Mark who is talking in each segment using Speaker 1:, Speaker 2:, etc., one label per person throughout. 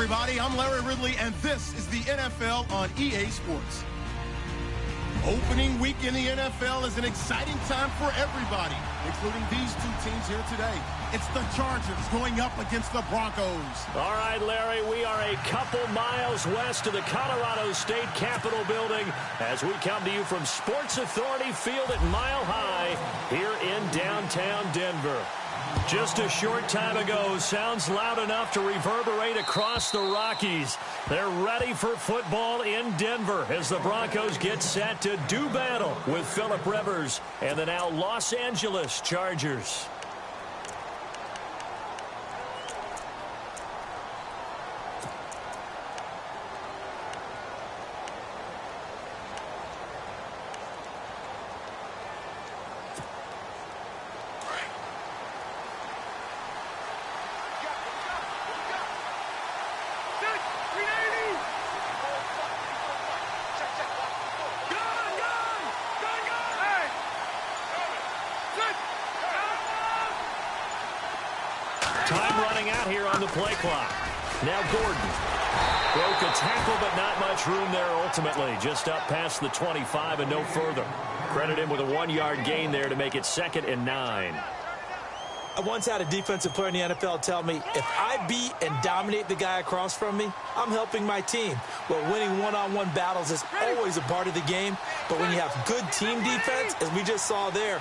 Speaker 1: everybody. I'm Larry Ridley, and this is the NFL on EA Sports. Opening week in the NFL is an exciting time for everybody, including these two teams here today. It's the Chargers going up against the Broncos.
Speaker 2: All right, Larry, we are a couple miles west of the Colorado State Capitol building as we come to you from Sports Authority Field at Mile High here in downtown Denver. Just a short time ago, sounds loud enough to reverberate across the Rockies. They're ready for football in Denver as the Broncos get set to do battle with Phillip Rivers and the now Los Angeles Chargers. Time running out here on the play clock. Now Gordon. Broke a tackle, but not much room there ultimately. Just up past the 25 and no further. Credit him with a 1-yard gain there to make it 2nd and 9.
Speaker 3: I once had a defensive player in the NFL tell me, if I beat and dominate the guy across from me, I'm helping my team. Well, winning one-on-one battles is always a part of the game, but when you have good team defense, as we just saw there,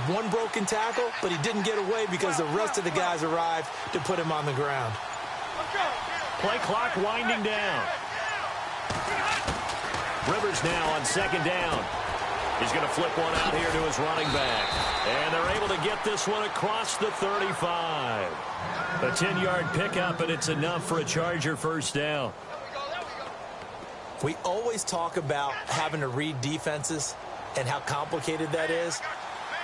Speaker 3: one broken tackle, but he didn't get away because the rest of the guys arrived to put him on the ground.
Speaker 2: Play clock winding down. Rivers now on 2nd down. He's going to flip one out here to his running back. And they're able to get this one across the 35. A 10-yard pickup, and it's enough for a Charger first down.
Speaker 3: We always talk about having to read defenses and how complicated that is.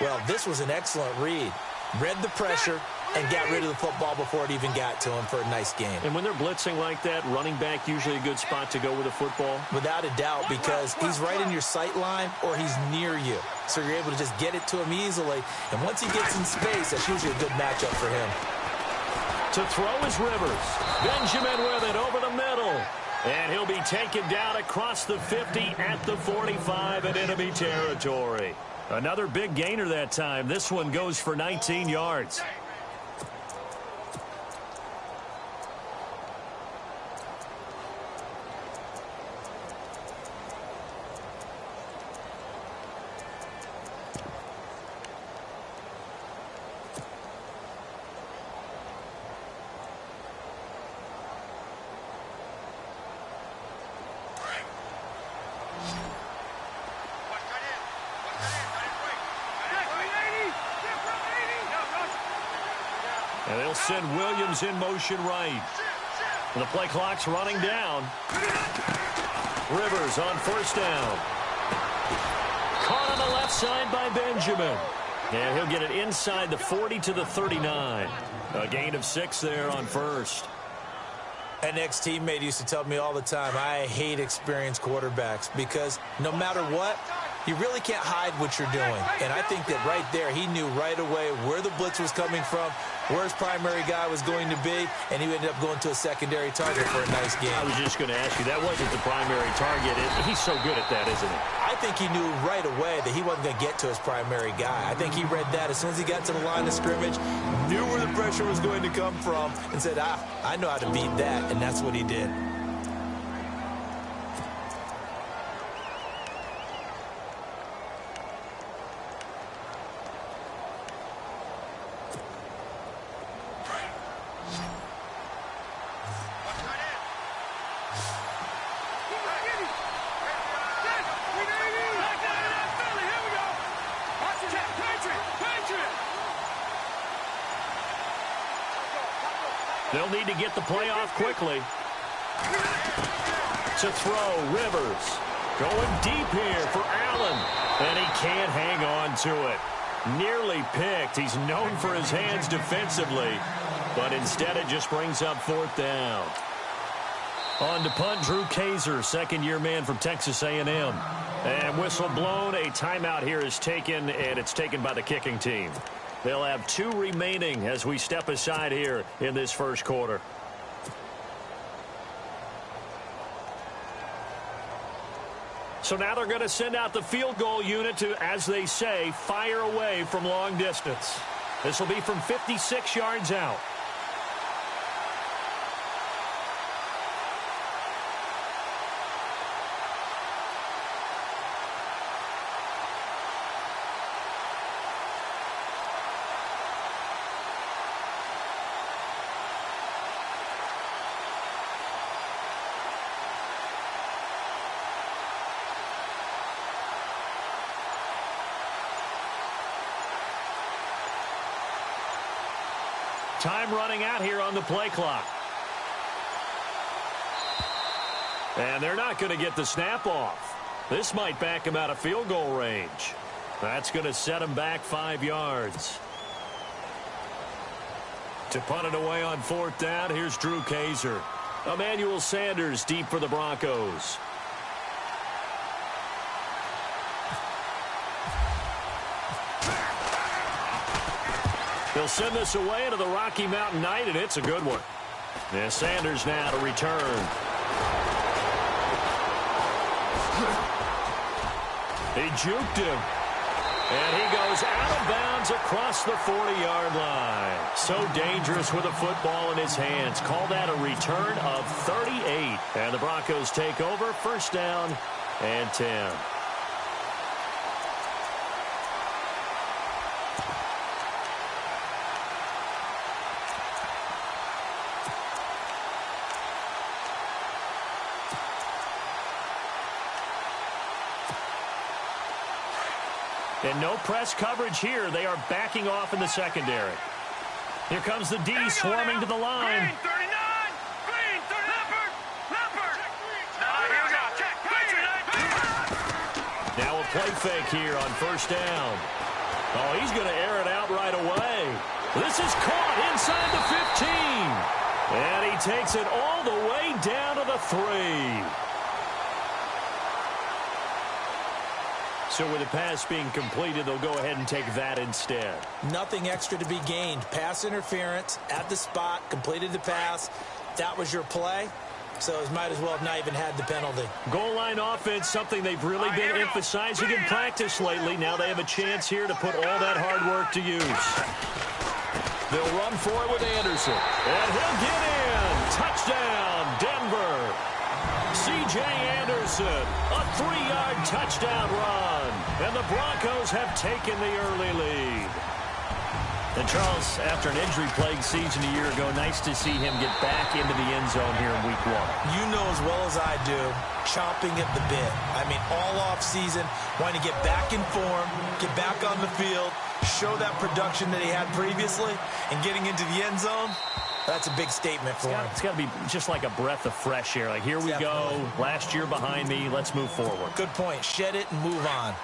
Speaker 3: Well, this was an excellent read. Read the pressure and got rid of the football before it even got to him for a nice game.
Speaker 2: And when they're blitzing like that, running back usually a good spot to go with a football?
Speaker 3: Without a doubt, because he's right in your sight line or he's near you. So you're able to just get it to him easily. And once he gets in space, that's usually a good matchup for him.
Speaker 2: To throw is Rivers. Benjamin with it over the middle. And he'll be taken down across the 50 at the 45 in enemy territory. Another big gainer that time. This one goes for 19 yards. And they'll send Williams in motion right. And the play clock's running down. Rivers on 1st down. Caught on the left side by Benjamin. And he'll get it inside the 40 to the 39. A gain of 6 there on 1st.
Speaker 3: An ex-teammate used to tell me all the time, I hate experienced quarterbacks because no matter what, you really can't hide what you're doing. And I think that right there, he knew right away where the blitz was coming from, where his primary guy was going to be, and he ended up going to a secondary target for a nice game.
Speaker 2: I was just going to ask you, that wasn't the primary target. He's so good at that, isn't he?
Speaker 3: I think he knew right away that he wasn't going to get to his primary guy. I think he read that as soon as he got to the line of scrimmage, knew where the pressure was going to come from, and said, I know how to beat that, and that's what he did.
Speaker 2: They'll need to get the play off quickly. To throw, Rivers. Going deep here for Allen. And he can't hang on to it. Nearly picked. He's known for his hands defensively. But instead it just brings up 4th down. On to punt, Drew Kaiser, second-year man from Texas A&M. And whistle blown. A timeout here is taken, and it's taken by the kicking team. They'll have 2 remaining as we step aside here in this first quarter. So now they're going to send out the field goal unit to, as they say, fire away from long distance. This will be from 56 yards out. Time running out here on the play clock. And they're not going to get the snap off. This might back him out of field goal range. That's going to set him back 5 yards. To punt it away on 4th down, here's Drew Kaiser. Emmanuel Sanders deep for the Broncos. They'll send this away into the Rocky Mountain Night, and it's a good one. And Sanders now to return. He juked him. And he goes out of bounds across the 40-yard line. So dangerous with a football in his hands. Call that a return of 38. And the Broncos take over, 1st down and 10. And no press coverage here. They are backing off in the secondary. Here comes the D swarming to the line.
Speaker 4: Green, 39. Green, 30. Leopard. Here we go. Check.
Speaker 2: Now a play fake here on 1st down. Oh, he's going to air it out right away. This is caught inside the 15. And he takes it all the way down to the 3. So with the pass being completed, they'll go ahead and take that instead.
Speaker 3: Nothing extra to be gained. Pass interference at the spot, completed the pass. That was your play, so it might as well have not even had the penalty.
Speaker 2: Goal line offense, something they've really been emphasizing in practice lately. Now they have a chance here to put all that hard work to use. They'll run for it with Anderson. And he'll get in. Touchdown, Denver. C.J. Anderson, a 3-yard touchdown run. And the Broncos have taken the early lead. And Charles, after an injury-plagued season a year ago, nice to see him get back into the end zone here in Week 1.
Speaker 3: You know as well as I do, chomping at the bit. I mean, all off-season, wanting to get back in form, get back on the field, show that production that he had previously, and getting into the end zone. That's a big statement for him.
Speaker 2: It's got to be just like a breath of fresh air. Like, here we go. Last year behind me. Let's move forward.
Speaker 3: Good point. Shed it and move on.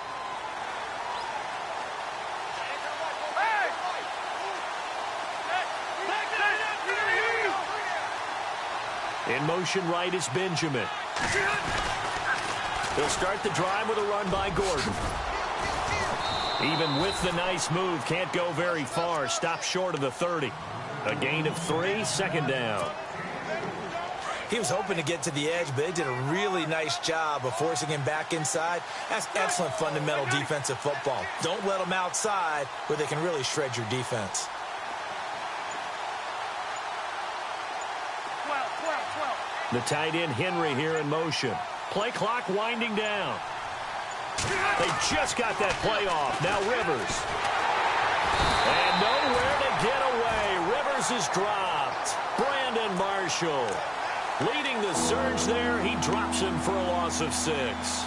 Speaker 2: In motion right is Benjamin. He'll start the drive with a run by Gordon. Even with the nice move, can't go very far. Stops short of the 30. A gain of 3, 2nd down.
Speaker 3: He was hoping to get to the edge, but they did a really nice job of forcing him back inside. That's excellent fundamental defensive football. Don't let them outside where they can really shred your defense.
Speaker 4: 12.
Speaker 2: The tight end Henry here in motion. Play clock winding down. They just got that play off. Now Rivers. And nowhere to get away. Rivers is dropped. Brandon Marshall leading the surge there. He drops him for a loss of 6.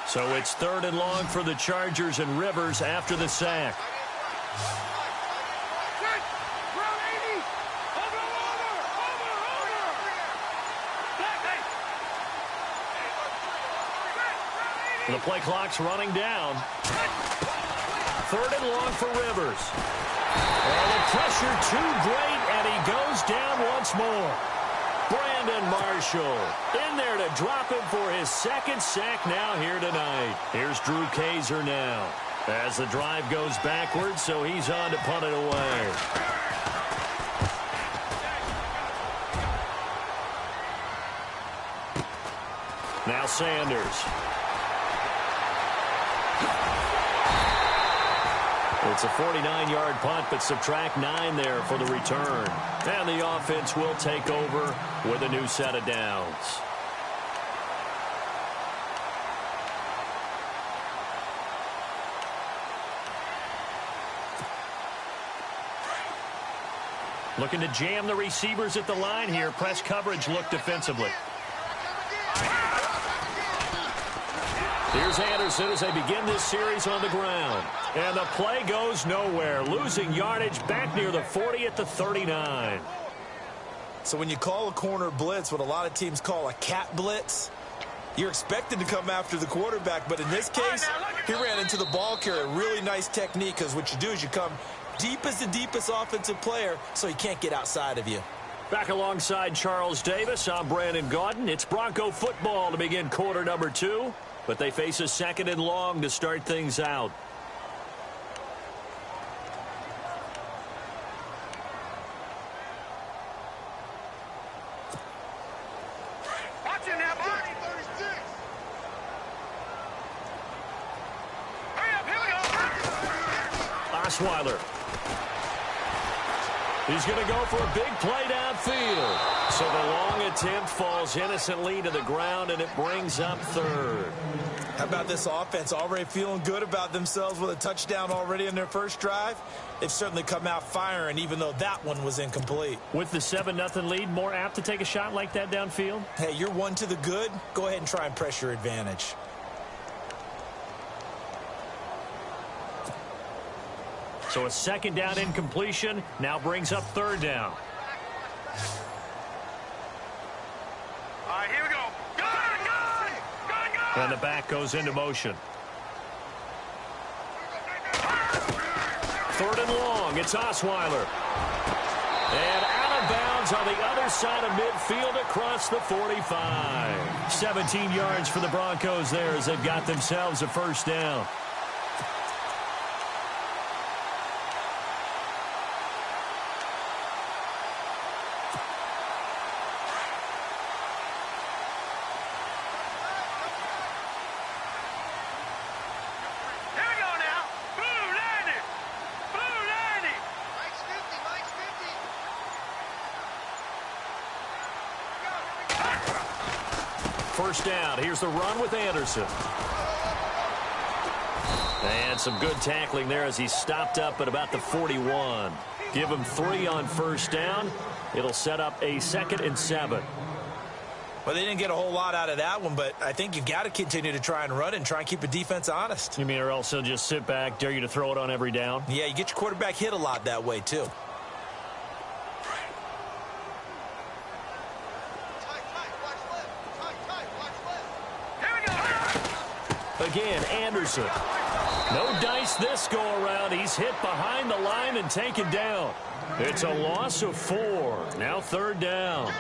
Speaker 2: So it's 3rd and long for the Chargers, and Rivers after the sack. The play clock's running down. 3rd and long for Rivers. And the pressure too great, and he goes down once more. Brandon Marshall in there to drop him for his second sack now here tonight. Here's Drew Kaiser now as the drive goes backwards, so he's on to punt it away. Now Sanders. It's a 49-yard punt, but subtract 9 there for the return. And the offense will take over with a new set of downs. Looking to jam the receivers at the line here. Press coverage look defensively. Here's Anderson as they begin this series on the ground. And the play goes nowhere. Losing yardage back near the 40 at the 39.
Speaker 3: So when you call a corner blitz, what a lot of teams call a cat blitz, you're expected to come after the quarterback. But in this case, he ran into the ball carrier. Really nice technique, because what you do is you come deep as the deepest offensive player, so he can't get outside of you.
Speaker 2: Back alongside Charles Davis, I'm Brandon Gaudin. It's Bronco football to begin quarter number 2. But they face a second and long to start things out.
Speaker 4: Watch him now, boy. 36. Hurry up, here we go.
Speaker 2: Osweiler. He's going to go for a big play downfield. So the long attempt falls innocently to the ground, and it brings up third.
Speaker 3: How about this offense already feeling good about themselves with a touchdown already in their first drive? They've certainly come out firing, even though that one was incomplete.
Speaker 2: With the 7-0 lead, more apt to take a shot like that downfield?
Speaker 3: Hey, you're one to the good. Go ahead and try and press your advantage.
Speaker 2: So a second down incompletion now brings up third down.
Speaker 4: All right, here we go. Gun!
Speaker 2: And the back goes into motion. Third and long. It's Osweiler. And out of bounds on the other side of midfield across the 45. 17 yards for the Broncos there as they've got themselves a first down. First down. Here's the run with Anderson. And some good tackling there as he stopped up at about the 41. Give him 3 on first down. It'll set up a 2nd and 7.
Speaker 3: Well, they didn't get a whole lot out of that one, but I think you've got to continue to try and run it and try and keep the defense honest.
Speaker 2: You mean, or else he'll just sit back, dare you to throw it on every down?
Speaker 3: Yeah, you get your quarterback hit a lot that way, too.
Speaker 2: Again, Anderson. No dice this go-around. He's hit behind the line and taken down. It's a loss of 4. Now third down.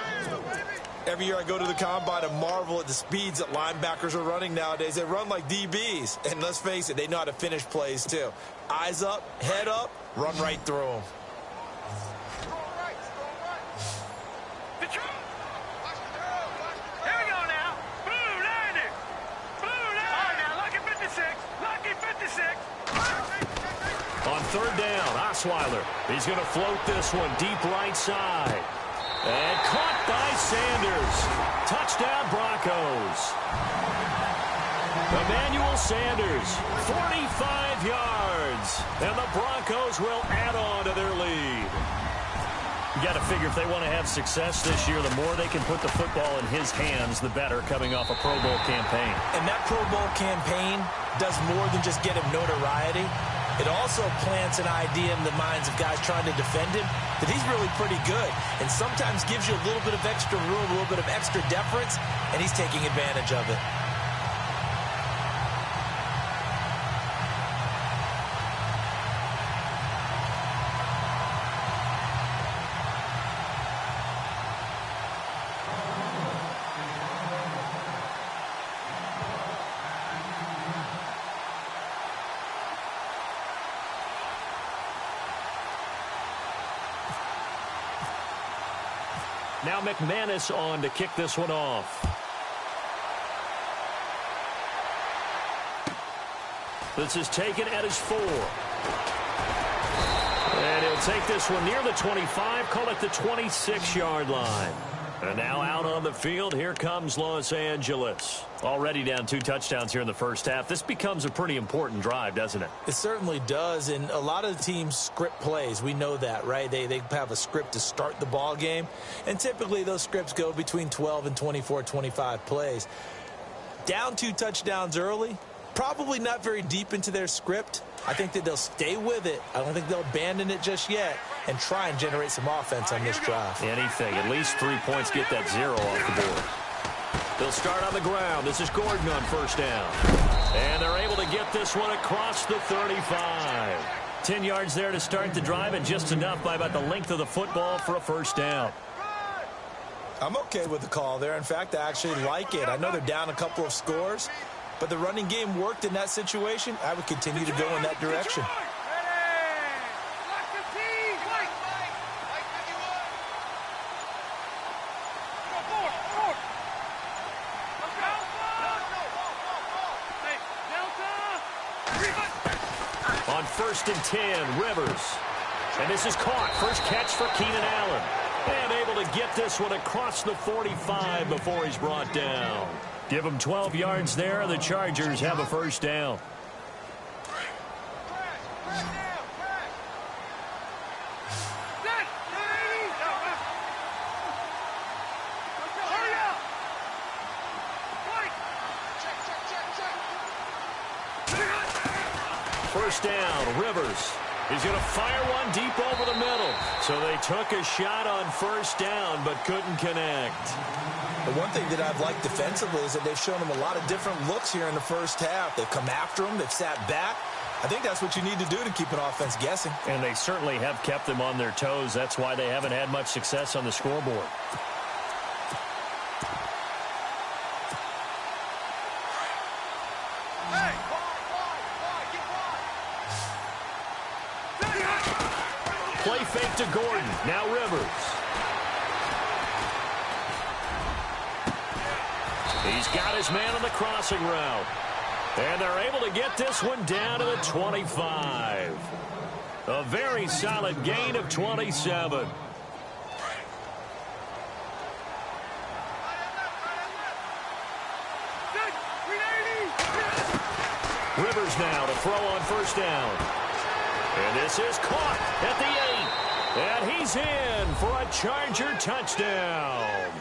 Speaker 3: Every year I go to the combine and marvel at the speeds that linebackers are running nowadays. They run like DBs. And let's face it, they know how to finish plays, too. Eyes up, head up, run right through them.
Speaker 2: On third down, Osweiler. He's going to float this one deep right side. And caught by Sanders. Touchdown, Broncos. Emmanuel Sanders, 45 yards. And the Broncos will add on to their lead. You got to figure if they want to have success this year, the more they can put the football in his hands, the better, coming off a Pro Bowl campaign.
Speaker 3: And that Pro Bowl campaign does more than just get him notoriety. It also plants an idea in the minds of guys trying to defend him that he's really pretty good, and sometimes gives you a little bit of extra room, a little bit of extra deference, and he's taking advantage of it.
Speaker 2: Now McManus on to kick this one off. This is taken at his 4. And he'll take this one near the 25, call it the 26-yard line. And now out on the field, here comes Los Angeles. Already down 2 touchdowns here in the first half. This becomes a pretty important drive, doesn't it?
Speaker 3: It certainly does, and a lot of the teams script plays. We know that, right? They have a script to start the ball game, and typically those scripts go between 12 and 24, 25 plays. Down 2 touchdowns early, probably not very deep into their script. I think that they'll stay with it. I don't think they'll abandon it just yet and try and generate some offense on this drive.
Speaker 2: Anything. At least 3 points, get that 0 off the board. They'll start on the ground. This is Gordon on first down. And they're able to get this one across the 35. 10 yards there to start the drive, and just enough by about the length of the football for a first down.
Speaker 3: I'm okay with the call there. In fact, I actually like it. I know they're down a couple of scores, but the running game worked in that situation. I would continue to go in that direction.
Speaker 2: On 1st and 10, Rivers. And this is caught. First catch for Keenan Allen. And able to get this one across the 45 before he's brought down. Give him 12 yards there. The Chargers have a first down. First down, Rivers. He's going to fire one deep over the middle. So they took a shot on first down, but couldn't connect.
Speaker 3: The one thing that I've liked defensively is that they've shown him a lot of different looks here in the first half. They've come after him. They've sat back. I think that's what you need to do to keep an offense guessing.
Speaker 2: And they certainly have kept them on their toes. That's why they haven't had much success on the scoreboard. Play fake to Gordon. Now Rivers. He's got his man on the crossing route. And they're able to get this one down to the 25. A very solid gain of 27. Rivers now to throw on first down. And this is caught at the 8. And he's in for a Charger touchdown.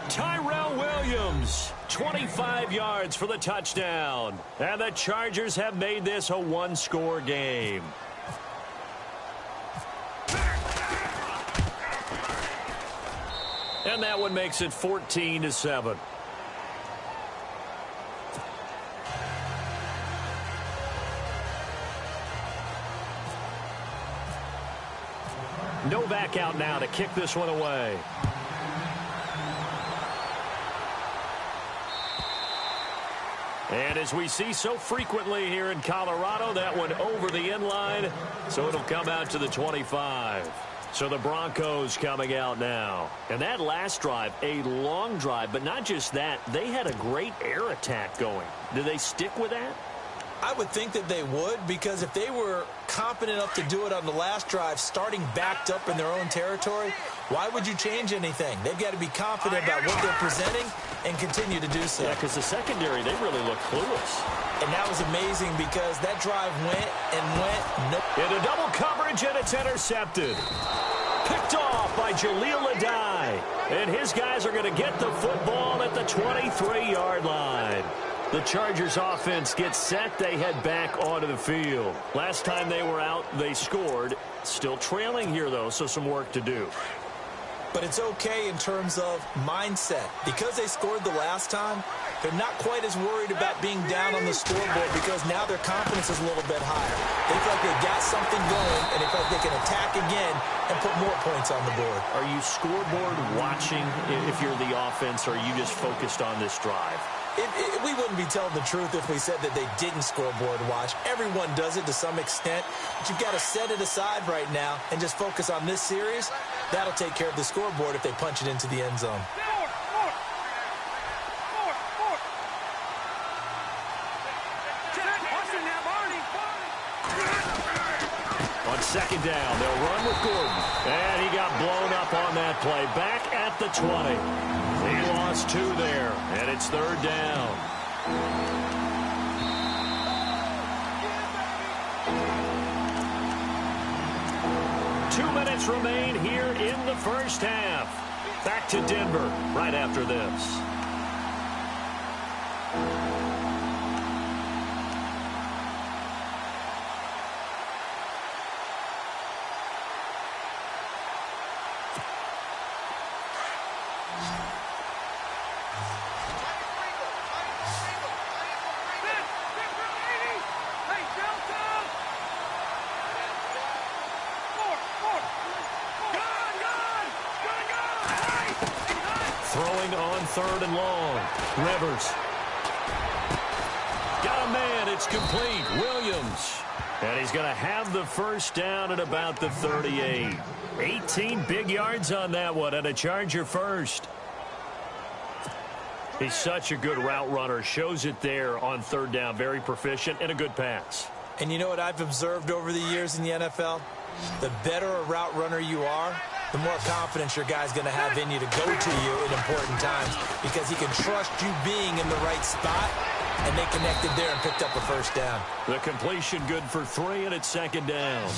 Speaker 2: Tyrell Williams, 25 yards for the touchdown. And the Chargers have made this a one-score game. And that one makes it 14-7. Novak out now to kick this one away. And as we see so frequently here in Colorado, that one over the end line, so it'll come out to the 25. So the Broncos coming out now. And that last drive, a long drive, but not just that, they had a great air attack going. Do they stick with that?
Speaker 3: I would think that they would, because if they were competent enough to do it on the last drive, starting backed up in their own territory, why would you change anything? They've got to be confident about what they're presenting and continue to do so.
Speaker 2: Yeah, because the secondary, they really look clueless.
Speaker 3: And that was amazing because that drive went and went.
Speaker 2: Into double coverage, and it's intercepted. Picked off by Jaleel Adai. And his guys are going to get the football at the 23-yard line. The Chargers offense gets set. They head back onto the field. Last time they were out, they scored. Still trailing here, though, so some work to do.
Speaker 3: But it's okay in terms of mindset. Because they scored the last time, they're not quite as worried about being down on the scoreboard because now their confidence is a little bit higher. They feel like they've got something going, and they feel like they can attack again and put more points on the board.
Speaker 2: Are you scoreboard watching if you're the offense, or are you just focused on this drive?
Speaker 3: We wouldn't be telling the truth if we said that they didn't scoreboard watch. Everyone does it to some extent, but you've got to set it aside right now and just focus on this series. That'll take care of the scoreboard if they punch it into the end zone.
Speaker 2: On second down, they'll run with Gordon. And he got blown up on that play. Back at the 20. He lost 2 there, and it's third down. Two minutes remain here in the first half. Back to Denver right after this. Throwing on third and long. Rivers. Got a man. It's complete. Williams. And he's going to have the first down at about the 38. 18 big yards on that one, and a Charger first. He's such a good route runner. Shows it there on third down. Very proficient and a good pass.
Speaker 3: And you know what I've observed over the years in the NFL? The better a route runner you are, the more confidence your guy's going to have in you to go to you in important times, because he can trust you being in the right spot, and they connected there and picked up a first down.
Speaker 2: The completion good for 3, and it's second down.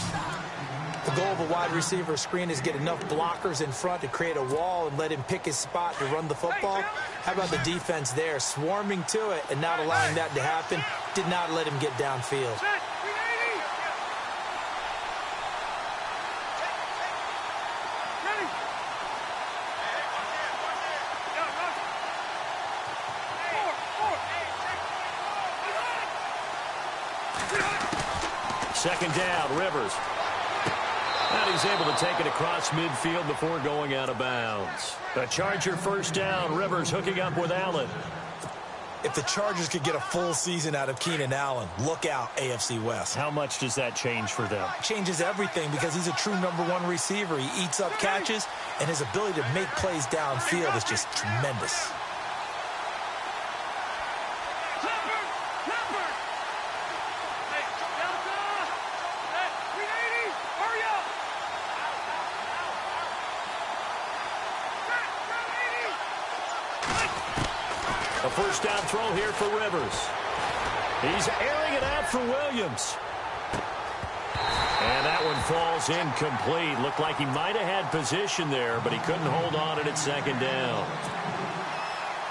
Speaker 3: The goal of a wide receiver screen is get enough blockers in front to create a wall and let him pick his spot to run the football. How about the defense there, swarming to it and not allowing that to happen? Did not let him get downfield.
Speaker 2: Second down, Rivers. And he's able to take it across midfield before going out of bounds. A Charger first down. Rivers hooking up with Allen.
Speaker 3: If the Chargers could get a full season out of Keenan Allen, look out, AFC West.
Speaker 2: How much does that change for them?
Speaker 3: It changes everything, because he's a true #1 receiver. He eats up catches, and his ability to make plays downfield is just tremendous.
Speaker 2: A first down throw here for Rivers. He's airing it out for Williams. And that one falls incomplete. Looked like he might have had position there, but he couldn't hold on at second down.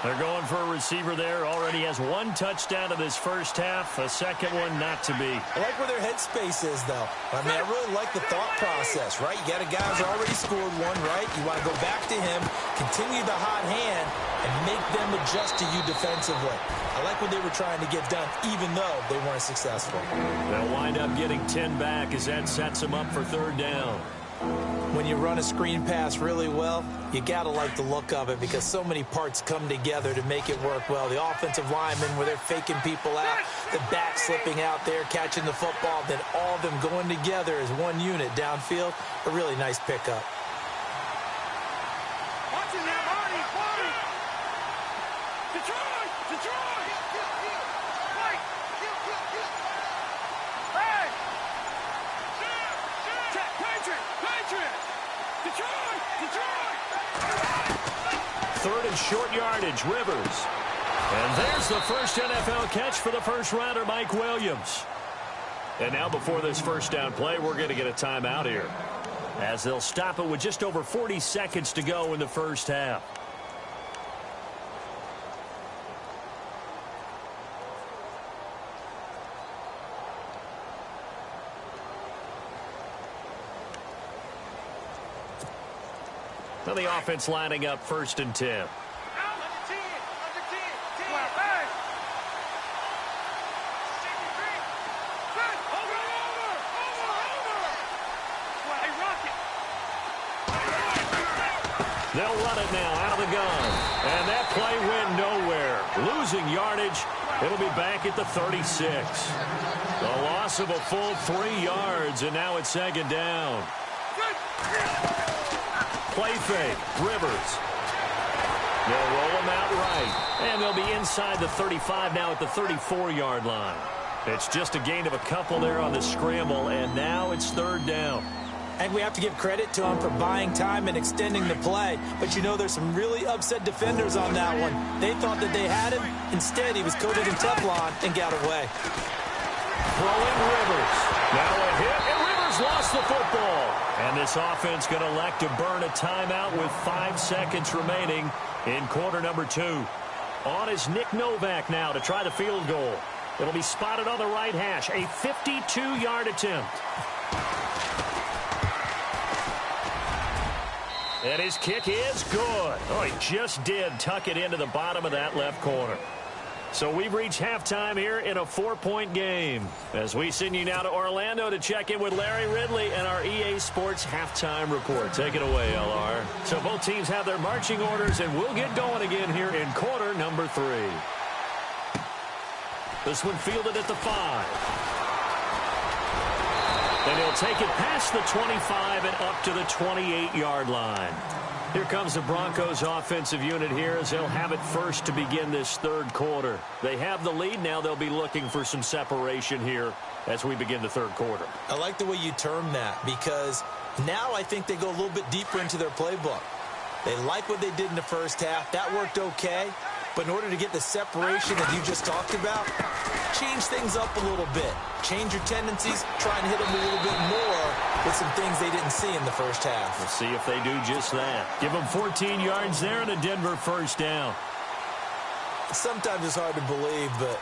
Speaker 2: They're going for a receiver there. Already has 1 touchdown in this first half. A second one not to be.
Speaker 3: I like where their headspace is, though. I mean, I really like the thought process, right? You got a guy who's already scored 1, right? You want to go back to him, continue the hot hand, and make them adjust to you defensively. I like what they were trying to get done, even though they weren't successful.
Speaker 2: They'll wind up getting 10 back as that sets them up for third down.
Speaker 3: When you run a screen pass really well, you got to like the look of it, because so many parts come together to make it work well. The offensive linemen, where they're faking people out, the back slipping out there, catching the football, then all of them going together as one unit downfield. A really nice pickup.
Speaker 2: Third and short yardage, Rivers. And there's the first NFL catch for the first rounder, Mike Williams. And now before this first down play, we're going to get a timeout here, as they'll stop it with just over 40 seconds to go in the first half. Now the offense lining up first and 10. They'll run it now out of the gun. And that play went nowhere. Losing yardage. It'll be back at the 36. The loss of a full 3 yards, and now it's 2nd down. Play fake. Rivers. They'll roll him out right. And they'll be inside the 35 now at the 34-yard line. It's just a gain of a couple there on the scramble, and now it's 3rd down.
Speaker 3: And we have to give credit to him for buying time and extending the play. But you know, there's some really upset defenders on that one. They thought that they had him. Instead, he was coated in Teflon and got away.
Speaker 2: Throwing Rivers. Now a hit, and Rivers lost the football. And this offense going to elect to burn a timeout with 5 seconds remaining in quarter number 2. On is Nick Novak now to try the field goal. It'll be spotted on the right hash. A 52-yard attempt. And his kick is good. Oh, he just did tuck it into the bottom of that left corner. So we've reached halftime here in a 4-point game. As we send you now to Orlando to check in with Larry Ridley and our EA Sports halftime report. Take it away, LR. So both teams have their marching orders, and we'll get going again here in quarter number 3. This one fielded at the 5. And he'll take it past the 25 and up to the 28-yard line. Here comes the Broncos offensive unit here as they'll have it first to begin this 3rd quarter. They have the lead. Now they'll be looking for some separation here as we begin the 3rd quarter.
Speaker 3: I like the way you term that, because now I think they go a little bit deeper into their playbook. They like what they did in the first half. That worked okay. But in order to get the separation that you just talked about, change things up a little bit. Change your tendencies, try and hit them a little bit more with some things they didn't see in the first half.
Speaker 2: We'll see if they do just that. Give them 14 yards there and a Denver 1st down.
Speaker 3: Sometimes it's hard to believe, but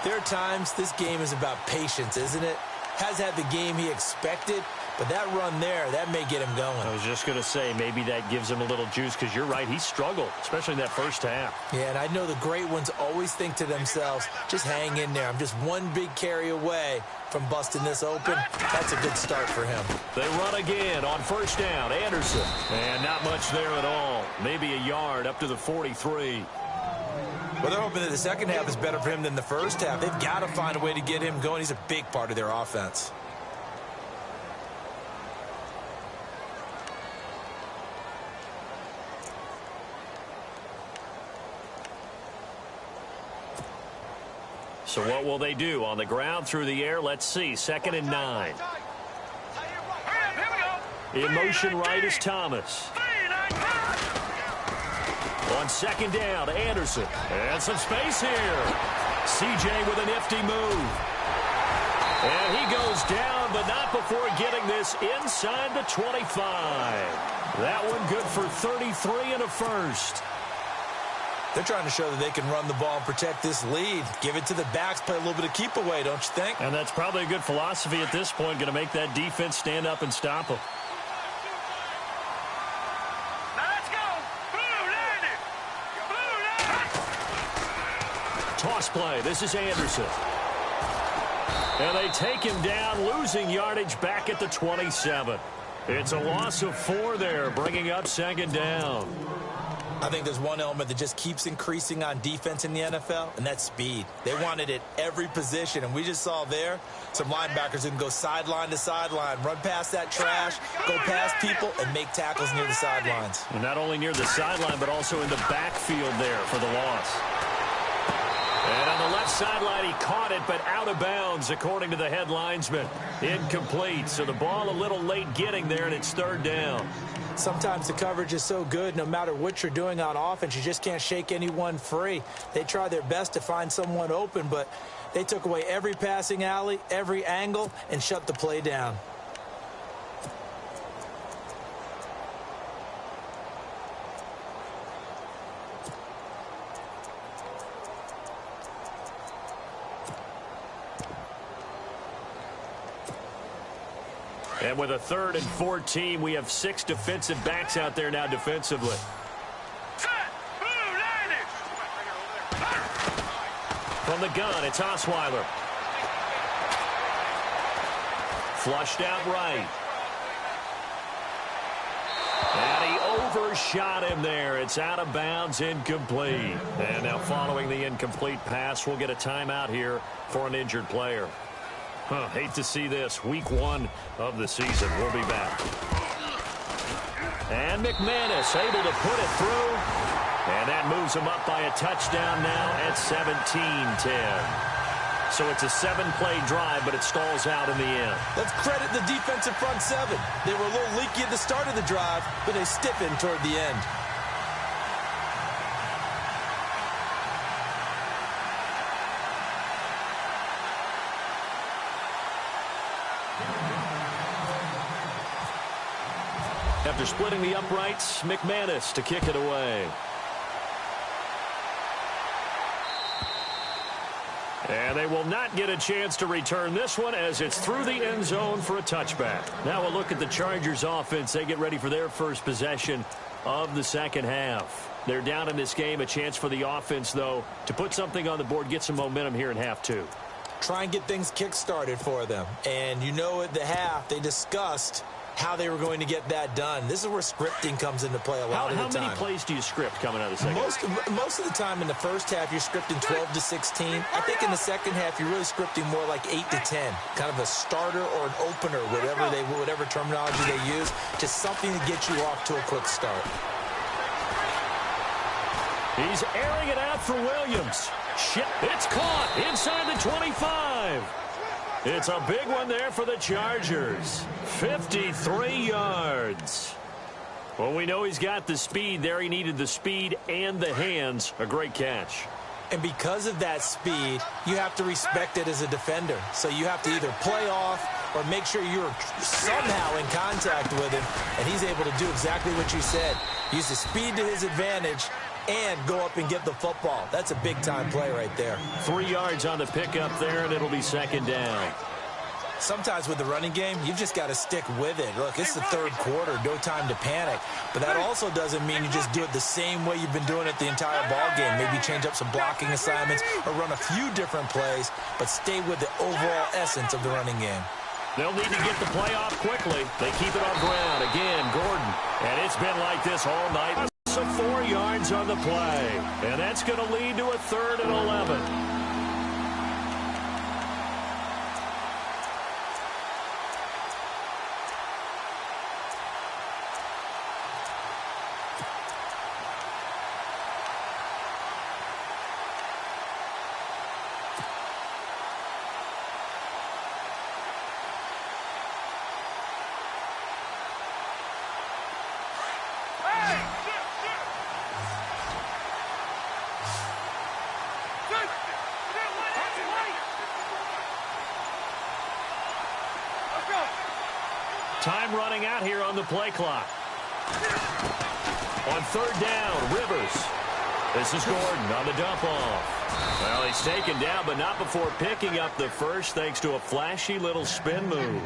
Speaker 3: there are times this game is about patience, isn't it? Has had the game he expected, but that run there, that may get him going.
Speaker 2: I was just going to say, maybe that gives him a little juice, because you're right, he struggled, especially in that first half.
Speaker 3: Yeah, and I know the great ones always think to themselves, just hang in there. I'm just one big carry away from busting this open. That's a good start for him.
Speaker 2: They run again on 1st down. Anderson. And not much there at all. Maybe a yard up to the 43.
Speaker 3: Well, they're hoping that the second half is better for him than the first half. They've got to find a way to get him going. He's a big part of their offense.
Speaker 2: So what will they do? On the ground, through the air, let's see. 2nd and 9. In motion right is Thomas. On 2nd down, Anderson. And some space here. CJ with a nifty move. And he goes down, but not before getting this inside the 25. That one good for 33 and a 1st.
Speaker 3: They're trying to show that they can run the ball and protect this lead. Give it to the backs, play a little bit of keep away, don't you think?
Speaker 2: And that's probably a good philosophy at this point, going to make that defense stand up and stop them.
Speaker 4: Let's go!
Speaker 2: Toss play. This is Anderson. And they take him down, losing yardage back at the 27. It's a loss of 4 there, bringing up 2nd down.
Speaker 3: I think there's one element that just keeps increasing on defense in the NFL, and that's speed. They want it at every position, and we just saw there some linebackers who can go sideline to sideline, run past that trash, go past people, and make tackles near the sidelines.
Speaker 2: And not only near the sideline, but also in the backfield there for the loss. And on the left sideline, he caught it, but out of bounds, according to the head linesman. Incomplete, so the ball a little late getting there, and it's 3rd down.
Speaker 3: Sometimes the coverage is so good, no matter what you're doing on offense, you just can't shake anyone free. They try their best to find someone open, but they took away every passing alley, every angle, and shut the play down.
Speaker 2: And with a 3rd and 14, we have 6 defensive backs out there now defensively. From the gun, it's Osweiler. Flushed out right. And he first shot in there. It's out of bounds, incomplete. And now following the incomplete pass, we'll get a timeout here for an injured player. Hate to see this. Week 1 of the season. We'll be back. And McManus able to put it through. And that moves him up by a touchdown now at 17-10. So it's a 7-play drive, but it stalls out in the end.
Speaker 3: Let's credit the defensive front 7. They were a little leaky at the start of the drive, but they stiffened toward the end.
Speaker 2: After splitting the uprights, McManus to kick it away. And they will not get a chance to return this one as it's through the end zone for a touchback. Now a look at the Chargers offense. They get ready for their first possession of the second half. They're down in this game. A chance for the offense, though, to put something on the board, get some momentum here in half 2.
Speaker 3: Try and get things kick-started for them. And you know at the half, they discussed how they were going to get that done. This is where scripting comes into play a lot of the time.
Speaker 2: How many plays do you script coming out of the second half?
Speaker 3: Most of the time in the first half, you're scripting 12 to 16. I think in the second half, you're really scripting more like 8 to 10. Kind of a starter or an opener, whatever terminology they use. Just something to get you off to a quick start.
Speaker 2: He's airing it out for Williams. It's caught inside the 25. It's a big one there for the Chargers. 53 yards. Well, we know he's got the speed there. He needed the speed and the hands. A great catch.
Speaker 3: And because of that speed, you have to respect it as a defender. So you have to either play off or make sure you're somehow in contact with him. And he's able to do exactly what you said. Use the speed to his advantage and go up and get the football. That's a big-time play right there. 3
Speaker 2: yards on the pickup there, and it'll be second down.
Speaker 3: Sometimes with the running game, you've just got to stick with it. Look, it's the third quarter, no time to panic. But that also doesn't mean you just do it the same way you've been doing it the entire ball game. Maybe change up some blocking assignments or run a few different plays, but stay with the overall essence of the running game.
Speaker 2: They'll need to get the play off quickly. They keep it on ground. Again, Gordon. And it's been like this all night. So 4 yards on the play. And that's going to lead to a 3rd and 11. Time running out here on the play clock. On 3rd down, Rivers. This is Gordon on the dump off. Well, he's taken down, but not before picking up the first thanks to a flashy little spin move.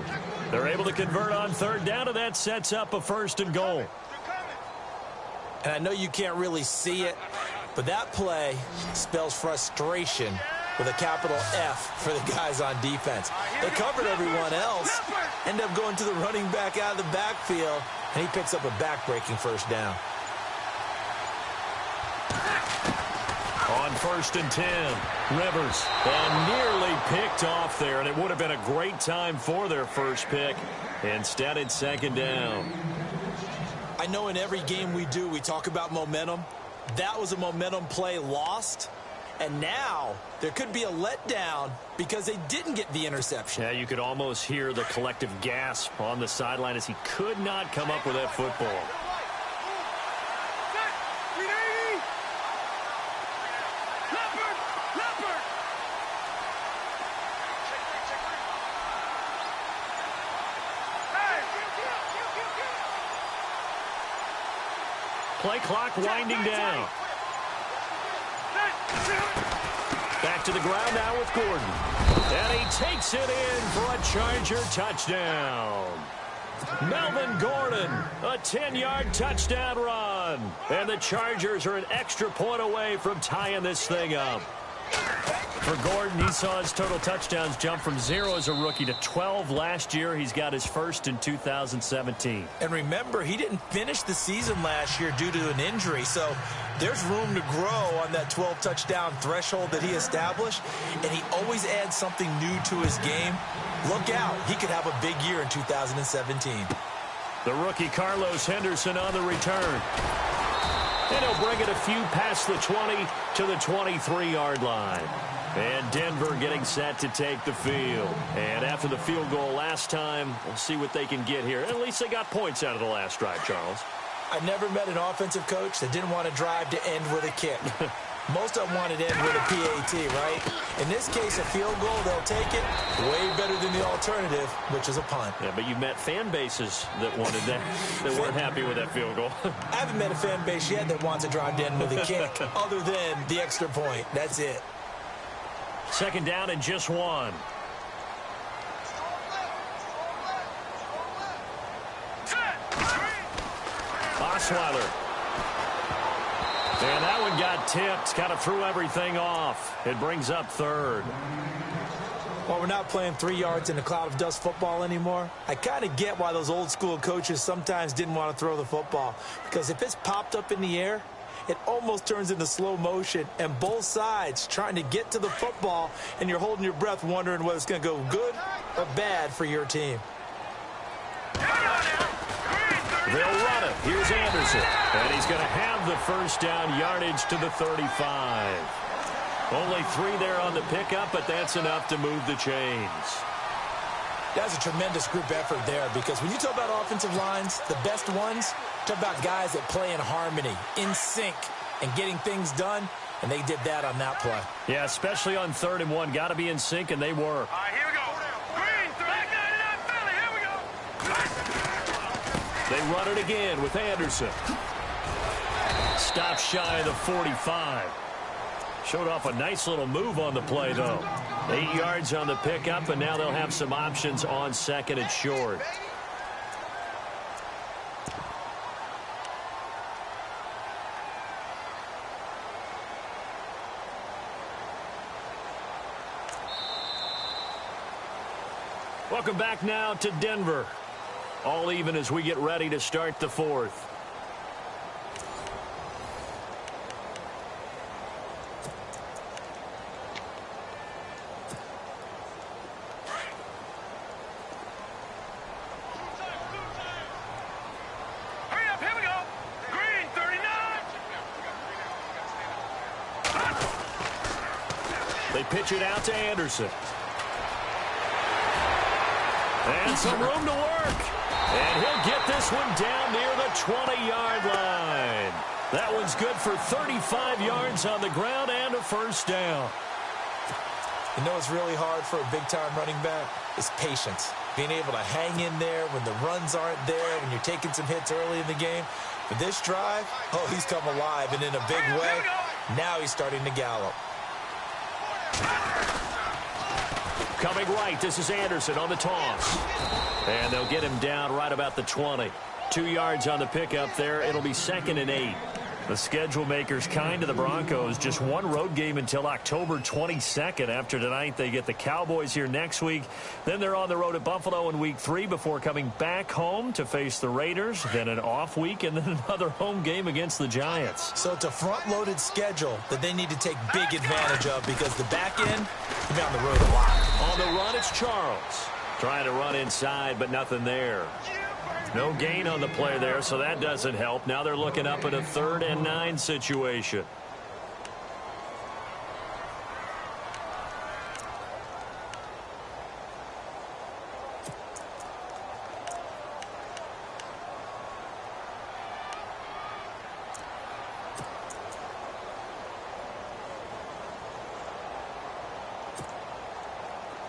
Speaker 2: They're able to convert on 3rd down, and that sets up a 1st and goal.
Speaker 3: And I know you can't really see it, but that play spells frustration with a capital F for the guys on defense. They covered everyone else, end up going to the running back out of the backfield, and he picks up a back-breaking 1st down.
Speaker 2: On 1st and 10, Rivers, and nearly picked off there, and it would have been a great time for their first pick. Instead, it's 2nd down.
Speaker 3: I know in every game we do, we talk about momentum. That was a momentum play lost. And now there could be a letdown because they didn't get the interception.
Speaker 2: Yeah, you could almost hear the collective gasp on the sideline as he could not come up with that football. Play clock winding down. Back to the ground now with Gordon. And he takes it in for a Charger touchdown. Melvin Gordon, a 10-yard touchdown run. And the Chargers are an extra point away from tying this thing up. For Gordon, he saw his total touchdowns jump from 0 as a rookie to 12 last year. He's got his first in 2017.
Speaker 3: And remember, he didn't finish the season last year due to an injury, so there's room to grow on that 12-touchdown threshold that he established, and he always adds something new to his game. Look out. He could have a big year in 2017.
Speaker 2: The rookie Carlos Henderson on the return. And he'll bring it a few past the 20 to the 23-yard line. And Denver getting set to take the field. And after the field goal last time, we'll see what they can get here. At least they got points out of the last drive, Charles.
Speaker 3: I never met an offensive coach that didn't want to drive to end with a kick. Most of them wanted to end with a PAT, right? In this case, a field goal, they'll take it. Way better than the alternative, which is a punt.
Speaker 2: Yeah, but you've met fan bases that wanted that, that weren't happy with that field goal.
Speaker 3: I haven't met a fan base yet that wants to drive to end with a kick, other than the extra point. That's it.
Speaker 2: Second down and just one. Osweiler. And that one got tipped. Kind of threw everything off. It brings up third.
Speaker 3: Well, we're not playing 3 yards in a cloud of dust football anymore. I kind of get why those old school coaches sometimes didn't want to throw the football. Because if it's popped up in the air, it almost turns into slow motion, and both sides trying to get to the football, and you're holding your breath wondering whether it's going to go good or bad for your team.
Speaker 2: They'll run it. Here's Anderson. And he's going to have the first down yardage to the 35. Only 3 there on the pickup, but that's enough to move the chains.
Speaker 3: That's a tremendous group effort there, because when you talk about offensive lines, the best ones, talk about guys that play in harmony, in sync, and getting things done, and they did that on that play.
Speaker 2: Yeah, especially on 3rd and 1. Got to be in sync, and they were.
Speaker 4: All right, here we go. Green, back 99 Philly. Here we go.
Speaker 2: They run it again with Anderson. Stop shy of the 45. Showed off a nice little move on the play, though. 8 yards on the pickup, and now they'll have some options on 2nd and short. Welcome back now to Denver. All even as we get ready to start the 4th.
Speaker 4: Hurry up, here we go. Green, 39.
Speaker 2: They pitch it out to Anderson. And some room to work. And he'll get this one down near the 20-yard line. That one's good for 35 yards on the ground and a first down.
Speaker 3: You know what's really hard for a big-time running back? Is patience. Being able to hang in there when the runs aren't there, when you're taking some hits early in the game. For this drive, oh, he's come alive, and in a big way, now he's starting to gallop.
Speaker 2: Coming right, this is Anderson on the toss. And they'll get him down right about the 20. 2 yards on the pickup there. It'll be 2nd and 8. The schedule makers kind to the Broncos. Just one road game until October 22nd. After tonight, they get the Cowboys here next week. Then they're on the road at Buffalo in week 3 before coming back home to face the Raiders. Then an off week and then another home game against the Giants.
Speaker 3: So it's a front-loaded schedule that they need to take big advantage of, because the back end, you'll be on the road a lot.
Speaker 2: On the run, it's Charles. Trying to run inside, but nothing there. No gain on the play there, so that doesn't help. Now they're looking up at a 3rd and 9 situation.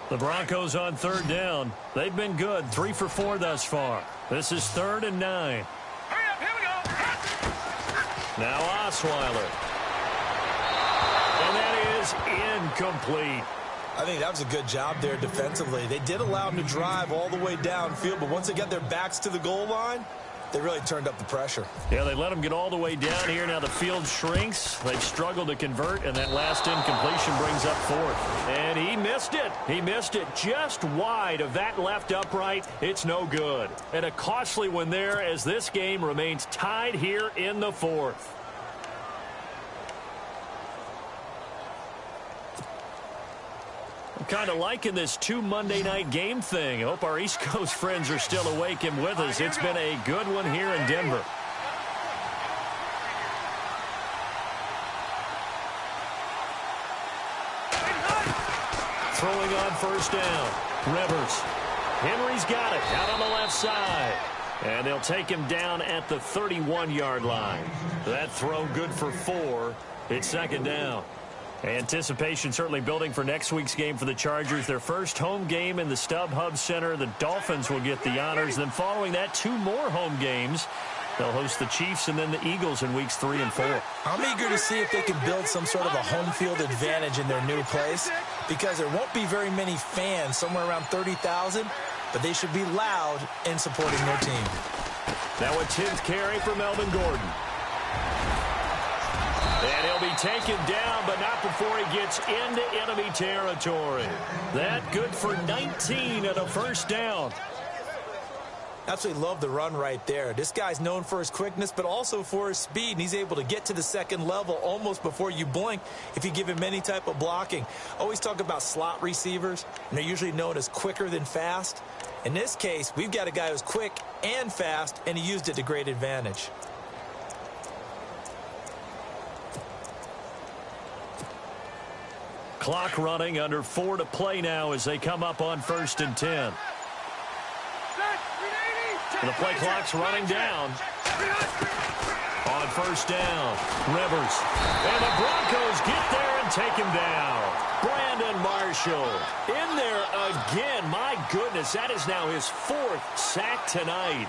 Speaker 2: The Broncos on 3rd down. They've been good. 3 for 4 thus far. This is 3rd and 9.
Speaker 4: Hurry up, here we go.
Speaker 2: Now Osweiler. And that is incomplete.
Speaker 3: I think that was a good job there defensively. They did allow them to drive all the way downfield, but once they got their backs to the goal line, They really turned up the pressure.
Speaker 2: Yeah, they let them get all the way down here. Now the field shrinks. They've struggled to convert, and that last incompletion brings up fourth. And he missed it. He missed it just wide of that left upright. It's no good. And a costly one there as this game remains tied here in the fourth. I'm kind of liking this 2 Monday night game thing. I hope our East Coast friends are still awake and with us. It's been a good one here in Denver. Throwing on first down. Rivers. Henry's got it out on the left side. And they'll take him down at the 31-yard line. That throw good for 4. It's second down. Anticipation certainly building for next week's game for the Chargers. Their first home game in the StubHub Center. The Dolphins will get the honors. Then following that, 2 more home games. They'll host the Chiefs and then the Eagles in weeks 3 and 4.
Speaker 3: I'm eager to see if they can build some sort of a home field advantage in their new place, because there won't be very many fans, somewhere around 30,000, but they should be loud in supporting their team.
Speaker 2: Now a 10th carry for Melvin Gordon. And he'll be taken down, but not before he gets into enemy territory. That good for 19 and a first down.
Speaker 3: Absolutely love the run right there. This guy's known for his quickness, but also for his speed. And he's able to get to the second level almost before you blink if you give him any type of blocking. Always talk about slot receivers, and they're usually known as quicker than fast. In this case, we've got a guy who's quick and fast, and he used it to great advantage.
Speaker 2: Clock running, under 4 to play now as they come up on 1st and 10. And the play clock's running down. On first down, Rivers. And the Broncos get there and take him down. Brandon Marshall in there again. My goodness, that is now his 4th sack tonight.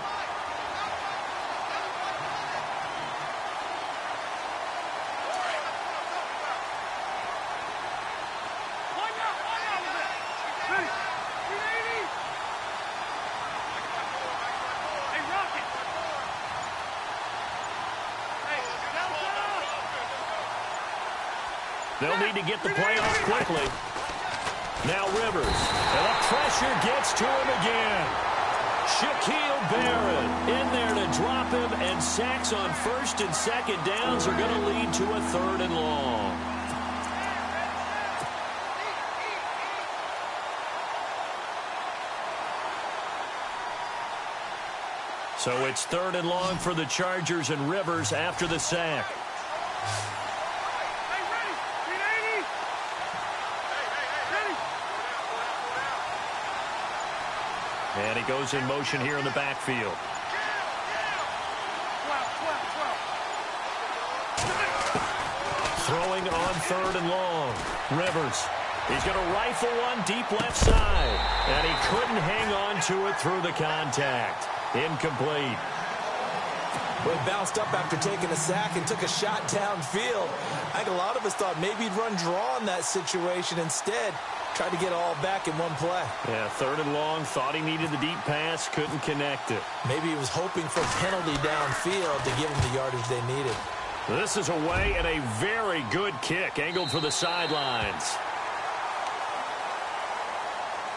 Speaker 2: They'll need to get the play off quickly. Now Rivers. And the pressure gets to him again. Shaquille Barrett in there to drop him, and sacks on 1st and 2nd downs are going to lead to a 3rd and long. So it's 3rd and long for the Chargers, and Rivers after the sack. And he goes in motion here in the backfield. Throwing on 3rd and long. Rivers. He's going to rifle one deep left side. And he couldn't hang on to it through the contact. Incomplete.
Speaker 3: Well, he bounced up after taking a sack and took a shot downfield. I think a lot of us thought maybe he'd run draw in that situation. Instead, tried to get it all back in one play.
Speaker 2: Yeah, 3rd and long. Thought he needed the deep pass. Couldn't connect it.
Speaker 3: Maybe he was hoping for a penalty downfield to give him the yardage they needed.
Speaker 2: This is away, and a very good kick angled for the sidelines.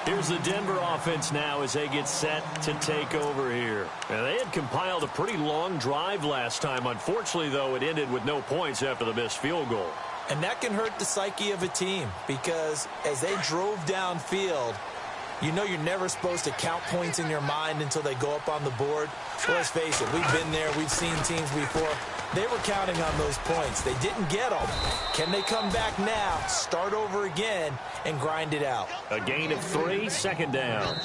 Speaker 2: Here's the Denver offense now as they get set to take over here. And they had compiled a pretty long drive last time. Unfortunately, though, it ended with no points after the missed field goal.
Speaker 3: And that can hurt the psyche of a team, because as they drove downfield, you know you're never supposed to count points in your mind until they go up on the board. Well, let's face it, we've been there. We've seen teams before. They were counting on those points. They didn't get them. Can they come back now, start over again, and grind it out?
Speaker 2: A gain of 3, 2nd down.
Speaker 4: We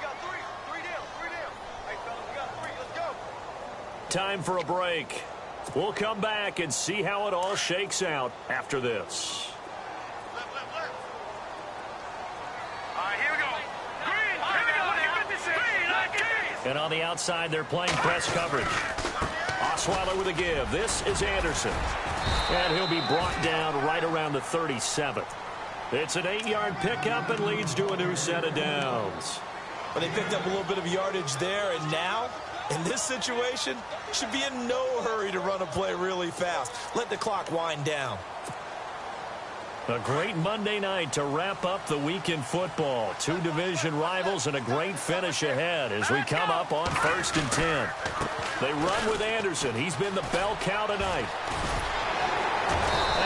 Speaker 4: got 3. 3 down. 3 down. Hey, fellas, we got 3. Let's go.
Speaker 2: Time for a break. We'll come back and see how it all shakes out after this.
Speaker 4: Left. All right, here we go. Green. Here we go. Look at this. Green, like it.
Speaker 2: And on the outside, they're playing press coverage. Osweiler with a give. This is Anderson. And he'll be brought down right around the 37. It's an 8-yard pickup and leads to a new set of downs.
Speaker 3: Well, they picked up a little bit of yardage there, and now, in this situation, should be in no hurry to run a play really fast. Let the clock wind down.
Speaker 2: A great Monday night to wrap up the week in football. Two division rivals and a great finish ahead as we come up on 1st and 10. They run with Anderson. He's been the bell cow tonight.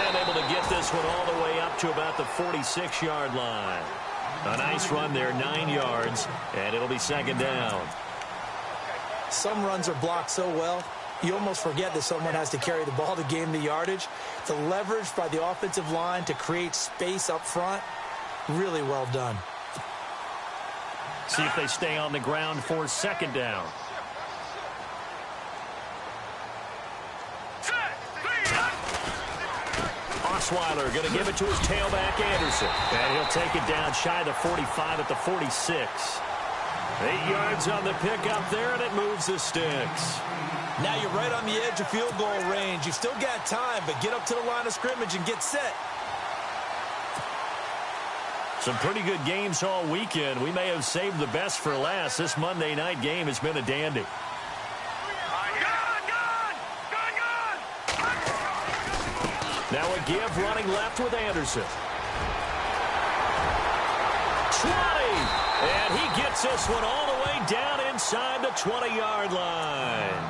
Speaker 2: And able to get this one all the way up to about the 46-yard line. A nice run there, 9 yards, and it'll be 2nd down.
Speaker 3: Some runs are blocked so well, you almost forget that someone has to carry the ball to gain the yardage. The leverage by the offensive line to create space up front, really well done.
Speaker 2: See if they stay on the ground for 2nd down. Osweiler going to give it to his tailback, Anderson. And he'll take it down shy of the 45 at the 46. 8 yards on the pickup there, and it moves the sticks.
Speaker 3: Now you're right on the edge of field goal range. You've still got time, but get up to the line of scrimmage and get set.
Speaker 2: Some pretty good games all weekend. We may have saved the best for last. This Monday night game has been a dandy. Now a give running left with Anderson. 20. And he gets this one all the way down inside the 20-yard line.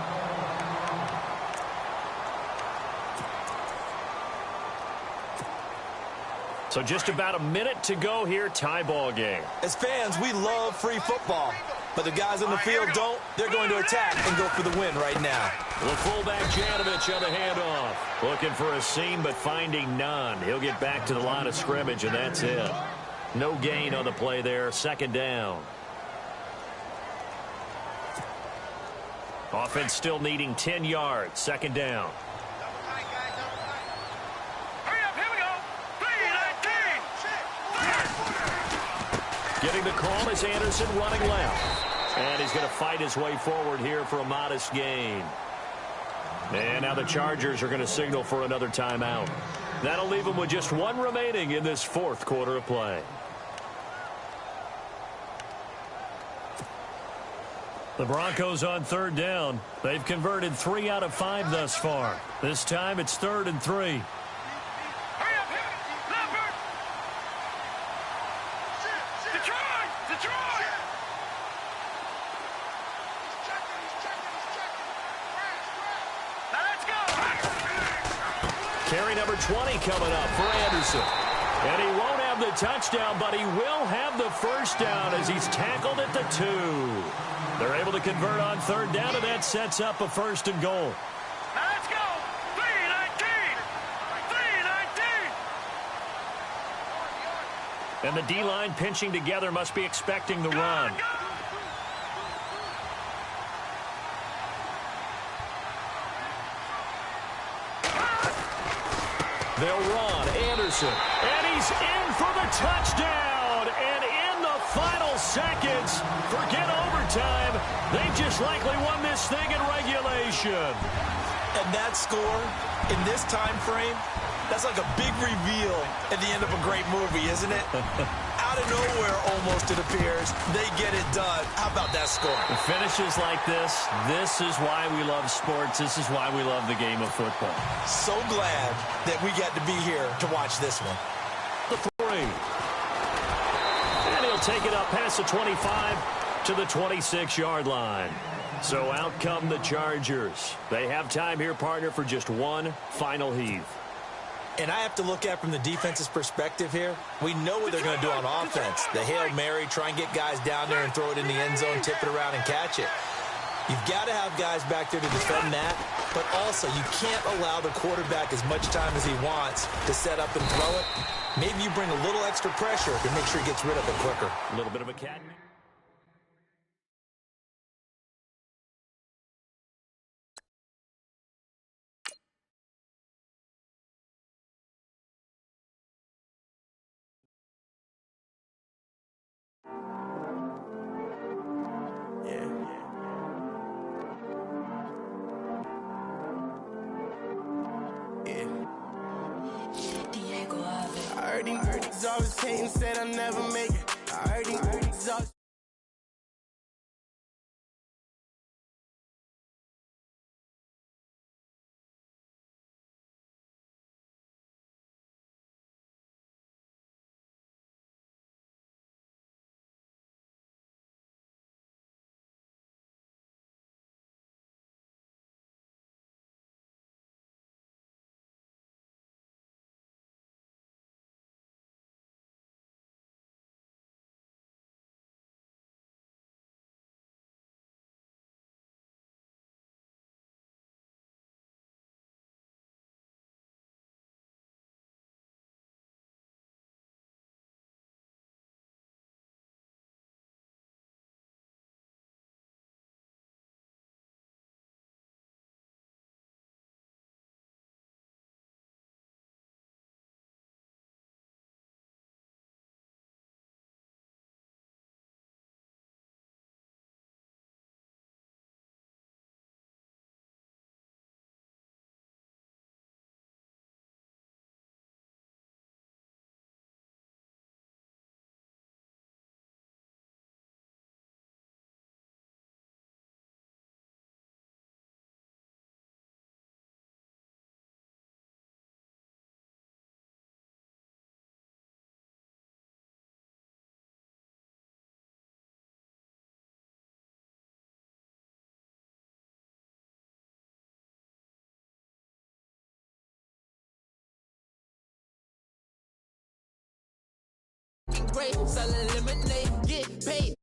Speaker 2: So just about a minute to go here, tie ball game.
Speaker 3: As fans, we love free football. But the guys on the field don't. They're going to attack and go for the win right now.
Speaker 2: The fullback Janovich on the handoff. Looking for a seam, but finding none. He'll get back to the line of scrimmage, and that's it. No gain on the play there. 2nd down. Offense still needing 10 yards. 2nd down. Getting the call is Anderson running left. And he's going to fight his way forward here for a modest gain. And now the Chargers are going to signal for another timeout. That'll leave them with just 1 remaining in this 4th quarter of play. The Broncos on 3rd down. They've converted 3 out of 5 thus far. This time it's 3rd and 3. Carry number 20 coming up for Anderson. And he won't have the touchdown, but he will have the 1st down as he's tackled at the 2. They're able to convert on 3rd down, and that sets up a 1st and goal.
Speaker 4: Let's go! 3-19! 3-19!
Speaker 2: And the D-line pinching together must be expecting the run. They'll run. Anderson. And he's in for the touchdown. And in the final seconds, forget overtime. They just likely won this thing in regulation.
Speaker 3: And that score, in this time frame, that's like a big reveal at the end of a great movie, isn't it? Out of nowhere, almost, it appears, they get it done. How about that score?
Speaker 2: The finishes like this is why we love sports. This is why we love the game of football.
Speaker 3: So glad that we got to be here to watch this one.
Speaker 2: The 3. And he'll take it up past the 25 to the 26-yard line. So out come the Chargers. They have time here, partner, for just 1 final heave.
Speaker 3: And I have to look at from the defense's perspective here. We know what they're going to do on offense. The Hail Mary, try and get guys down there and throw it in the end zone, tip it around and catch it. You've got to have guys back there to defend that, but also you can't allow the quarterback as much time as he wants to set up and throw it. Maybe you bring a little extra pressure to make sure he gets rid of it quicker.
Speaker 2: A little bit of a cat.
Speaker 5: I heard these always hating, said I'll never make it. I heard these always Gatorade, selling lemonade, get paid.